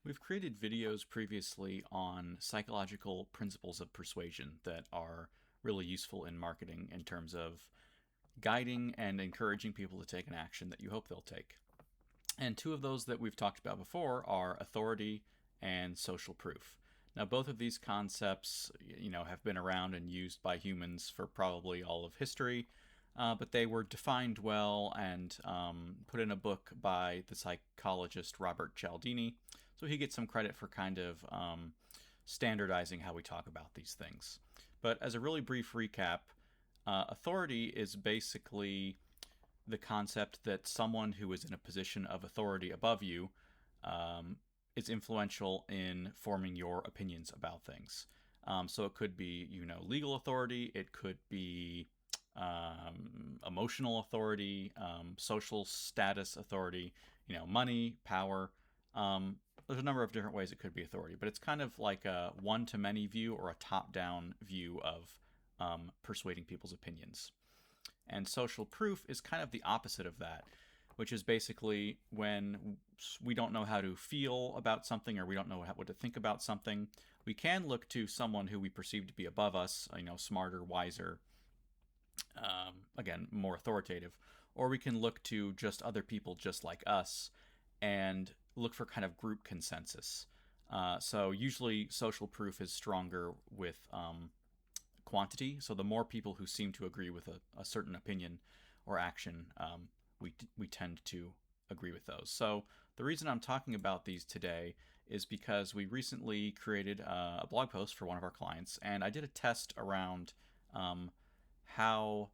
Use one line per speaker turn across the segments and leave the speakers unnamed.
We've created videos previously on psychological principles of persuasion that are really useful in marketing in terms of guiding and encouraging people to take an action that you hope they'll take. And two of those that we've talked about before are authority and social proof. Now, both of these concepts, have been around and used by humans for probably all of history, but they were defined well and put in a book by the psychologist Robert Cialdini. So he gets some credit for kind of standardizing how we talk about these things. But as a really brief recap, authority is basically the concept that someone who is in a position of authority above you um, is influential in forming your opinions about things. So it could be, legal authority. It could be emotional authority, social status authority, money, power. There's a number of different ways it could be authority, but it's kind of like a one-to-many view or a top-down view of persuading people's opinions. And social proof is kind of the opposite of that, which is basically when we don't know how to feel about something or we don't know what to think about something, we can look to someone who we perceive to be above us, smarter, wiser, again, more authoritative, or we can look to just other people just like us and look for kind of group consensus. So usually social proof is stronger with quantity. So the more people who seem to agree with a certain opinion or action, we tend to agree with those. So the reason I'm talking about these today is because we recently created a blog post for one of our clients, and I did a test around how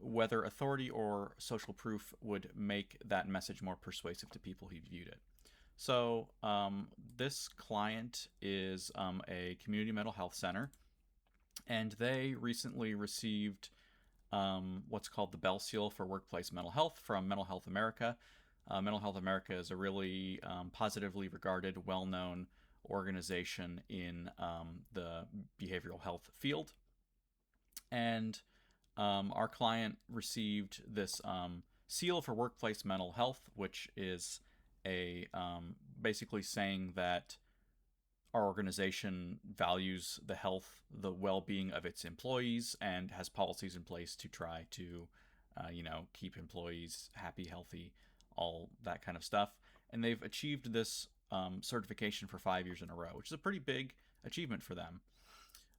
whether authority or social proof would make that message more persuasive to people who viewed it. So this client is a community mental health center, and they recently received what's called the Bell Seal for Workplace Mental Health from Mental Health America. Mental Health America is a really positively regarded, well-known organization in the behavioral health field. And our client received this seal for workplace mental health, which is a basically saying that our organization values the health, the well-being of its employees, and has policies in place to try to, keep employees happy, healthy, all that kind of stuff. And they've achieved this certification for 5 years in a row, which is a pretty big achievement for them.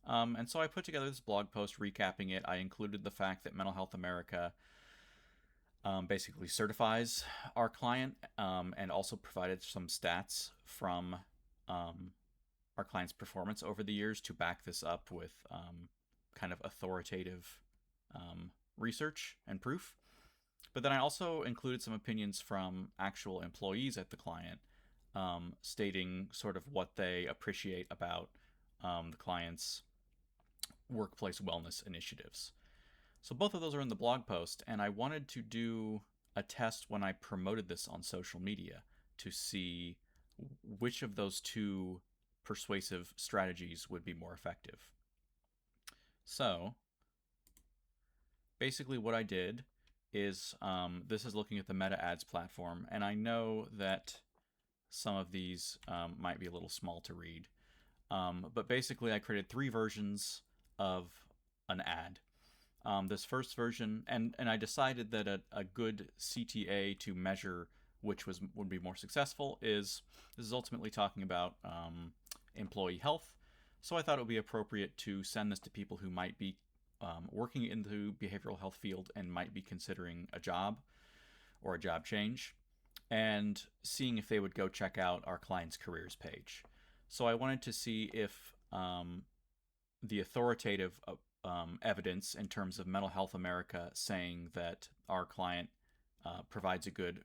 And so I put together this blog post recapping it. I included the fact that Mental Health America basically certifies our client and also provided some stats from our client's performance over the years to back this up with kind of authoritative research and proof. But then I also included some opinions from actual employees at the client, stating sort of what they appreciate about the client's workplace wellness initiatives. So both of those are in the blog post, and I wanted to do a test when I promoted this on social media to see which of those two persuasive strategies would be more effective. So basically what I did is this is looking at the Meta Ads platform, and I know that some of these might be a little small to read, but basically I created three versions of an ad. This first version, and I decided that a good CTA to measure which would be more successful is this is ultimately talking about employee health. So I thought it would be appropriate to send this to people who might be working in the behavioral health field and might be considering a job or a job change, and seeing if they would go check out our client's careers page. So I wanted to see if the authoritative evidence in terms of Mental Health America saying that our client provides a good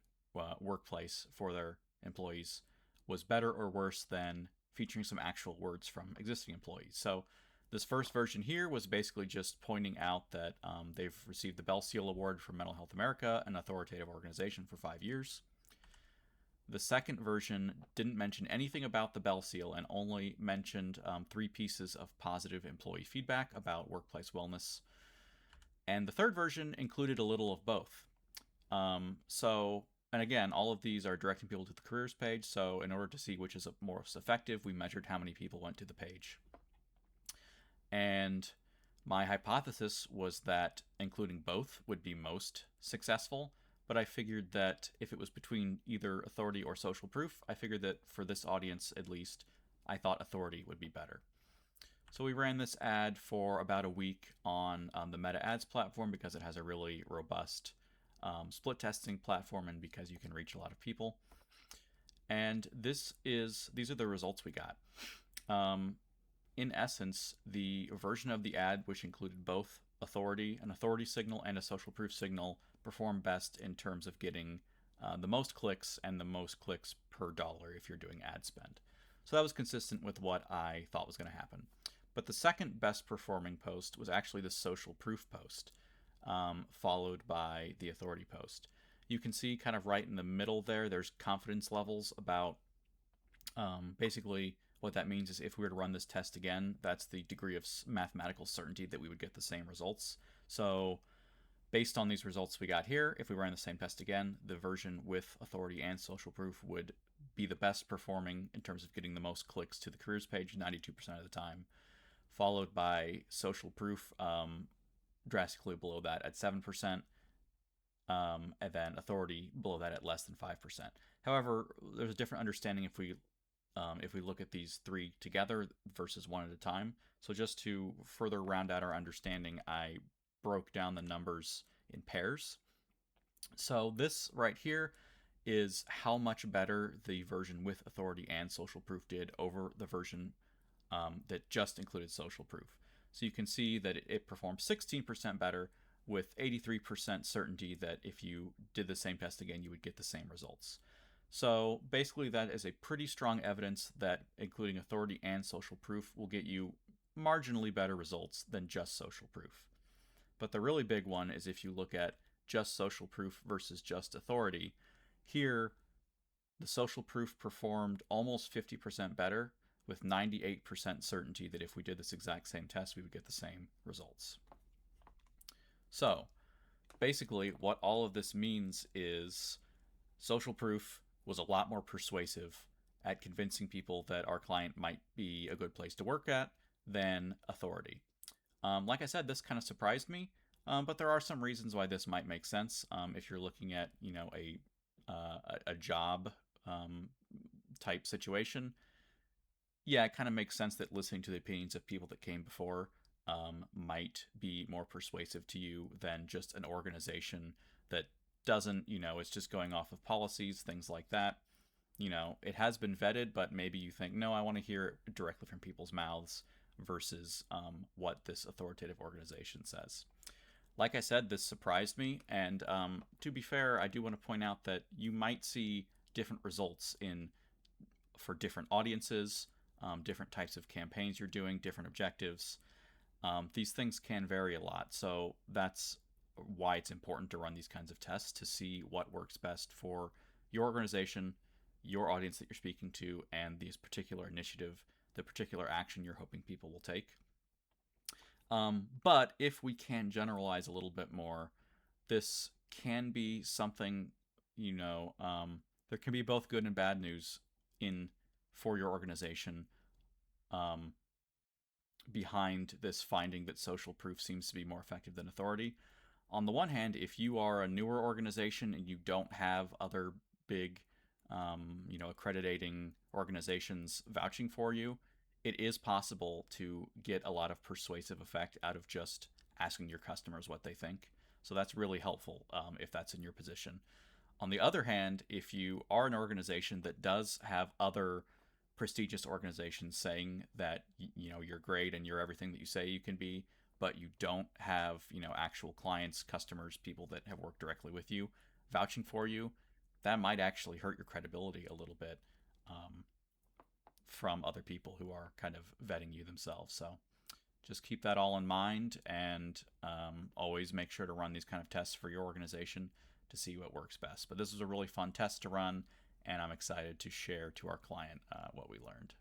workplace for their employees was better or worse than featuring some actual words from existing employees. So this first version here was basically just pointing out that they've received the Bell Seal Award from Mental Health America, an authoritative organization, for 5 years. The second version didn't mention anything about the Bell Seal and only mentioned 3 pieces of positive employee feedback about workplace wellness. And the third version included a little of both. So And again, all of these are directing people to the careers page. So in order to see which is most effective, we measured how many people went to the page. And my hypothesis was that including both would be most successful, but I figured that if it was between either authority or social proof, I figured that for this audience at least, I thought authority would be better. So we ran this ad for about a week on the Meta Ads platform because it has a really robust split testing platform and because you can reach a lot of people. And these are the results we got. In essence, the version of the ad which included both an authority signal and a social proof signal performed best in terms of getting the most clicks and the most clicks per dollar if you're doing ad spend. So that was consistent with what I thought was going to happen. But the second best performing post was actually the social proof post, followed by the authority post. You can see kind of right in the middle there's confidence levels about basically what that means is if we were to run this test again, that's the degree of mathematical certainty that we would get the same results. So based on these results we got here, if we ran the same test again, the version with authority and social proof would be the best performing in terms of getting the most clicks to the careers page 92% of the time, followed by social proof drastically below that at 7%, and then authority below that at less than 5%. However, there's a different understanding if we look at these three together versus one at a time. So just to further round out our understanding, I broke down the numbers in pairs. So this right here is how much better the version with authority and social proof did over the version that just included social proof. So you can see that it performed 16% better with 83% certainty that if you did the same test again, you would get the same results. So basically that is a pretty strong evidence that including authority and social proof will get you marginally better results than just social proof. But the really big one is if you look at just social proof versus just authority. Here, the social proof performed almost 50% better with 98% certainty that if we did this exact same test, we would get the same results. So basically what all of this means is social proof was a lot more persuasive at convincing people that our client might be a good place to work at than authority. Like I said, this kind of surprised me, but there are some reasons why this might make sense. If you're looking at, a job type situation, yeah, it kind of makes sense that listening to the opinions of people that came before might be more persuasive to you than just an organization that doesn't, it's just going off of policies, things like that. It has been vetted, but maybe you think, no, I want to hear it directly from people's mouths versus what this authoritative organization says. Like I said, this surprised me, and to be fair, I do want to point out that you might see different results for different audiences, different types of campaigns you're doing, different objectives. These things can vary a lot, so that's why it's important to run these kinds of tests to see what works best for your organization, your audience that you're speaking to, and this particular initiative, the particular action you're hoping people will take. But if we can generalize a little bit more, this can be something, there can be both good and bad news for your organization behind this finding that social proof seems to be more effective than authority. On the one hand, if you are a newer organization and you don't have other big, accrediting organizations vouching for you, it is possible to get a lot of persuasive effect out of just asking your customers what they think. So that's really helpful if that's in your position. On the other hand, if you are an organization that does have other prestigious organizations saying that you're great and you're everything that you say you can be, but you don't have actual clients, customers, people that have worked directly with you vouching for you, that might actually hurt your credibility a little bit from other people who are kind of vetting you themselves. So just keep that all in mind, and always make sure to run these kind of tests for your organization to see what works best. But this was a really fun test to run, and I'm excited to share to our client what we learned.